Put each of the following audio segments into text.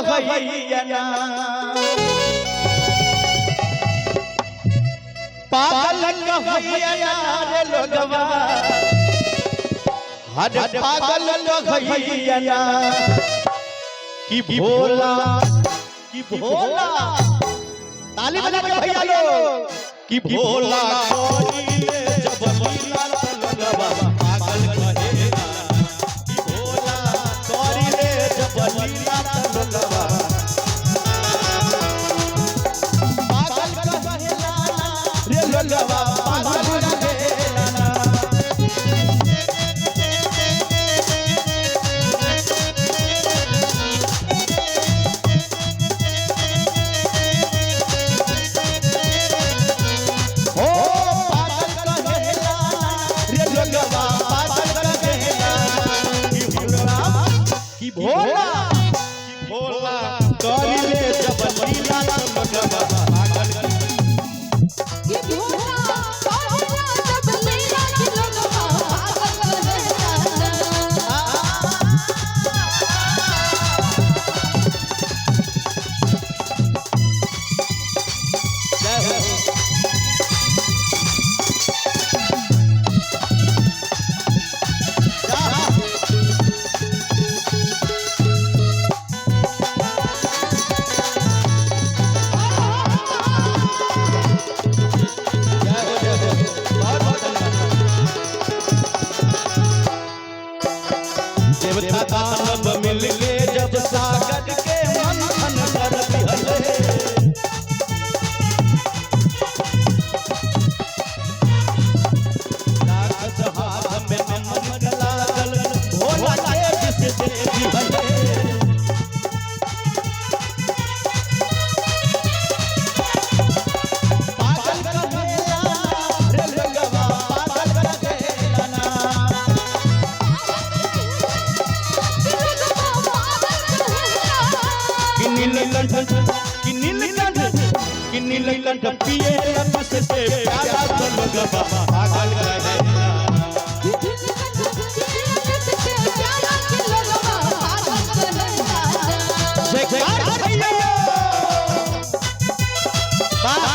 कहैया पागल कहैया रे लोगवा हर पागल कहैया कि भोला ताली बजा के भैया लोग कि भोला कोइले जब लीला लोगवा पागल कहेगा कि भोला कोइले जब लीला लोगवा पागल कहेला रे लोगवा पागल कहेला भोला भोला करिले जब लीला लोगवा पागल कि भोला करिले जब लीला लोगवा पागल जय हो देवता दानव मिलके जब सागर के मंथन कर दिहले राक्षस हाथ में अमृत लागल भोला के जिस दे दिहले पागल कहेला रे लोगवा पागल कहेला ना कि नीलकंठ पिए रस से प्यारा तो लोगवा पागल कहेला जयकार भैया वाह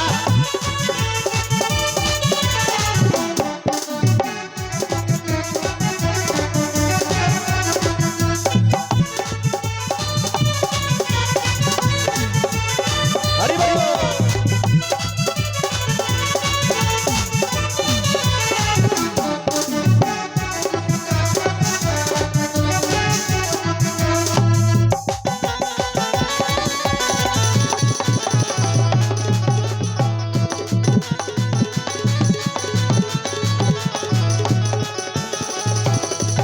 हरि बोल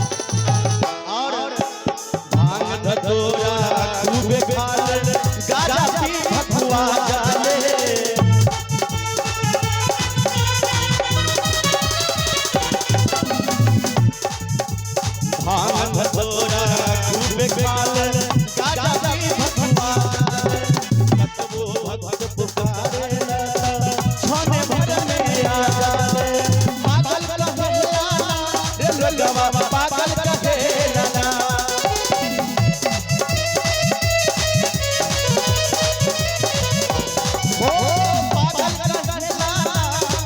और भांग धतूरा खूबे खाले गाजा पी भगवा जाले भांग धतूरा खूबे खाले गाजा पी भगवा कतबो भक्त पुकारे छने भर में आ जाले पागल कहेला रे लोगवा पागल कहेला ना ओ पागल कहेला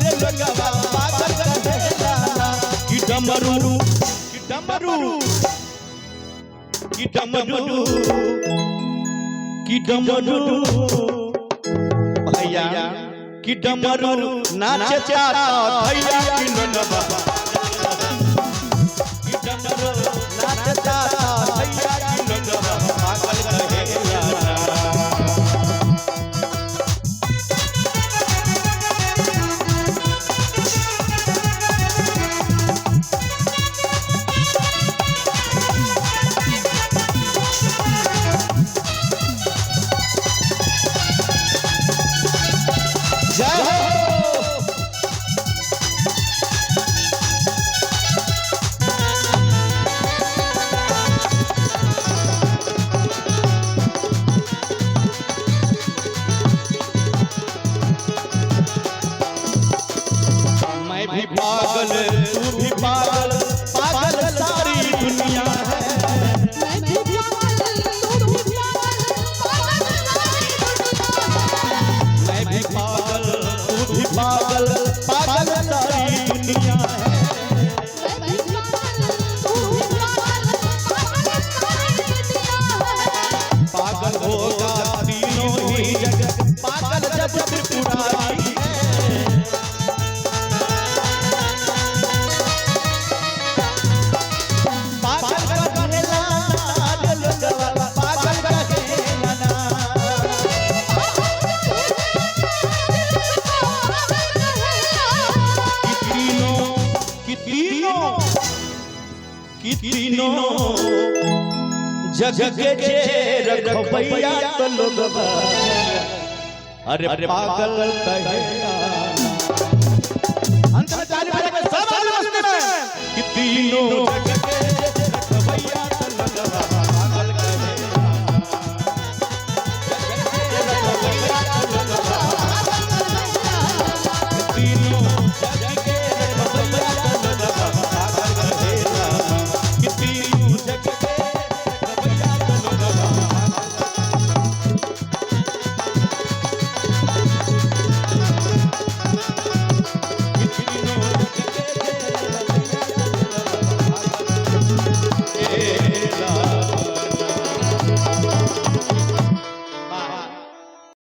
रे लोगवा पागल कहेला ना कि डमरू भैया कि डमरू नाचे चाचा भैया कि लोगवा कि डमरू नाचे चाचा भैया कि लोगवा पागल कहेला ना जय हो जगे जे रखबैया तो लोगवा अरे पागल कहेला। अंत में ताली बजा के सब मस्ती में कि तीनों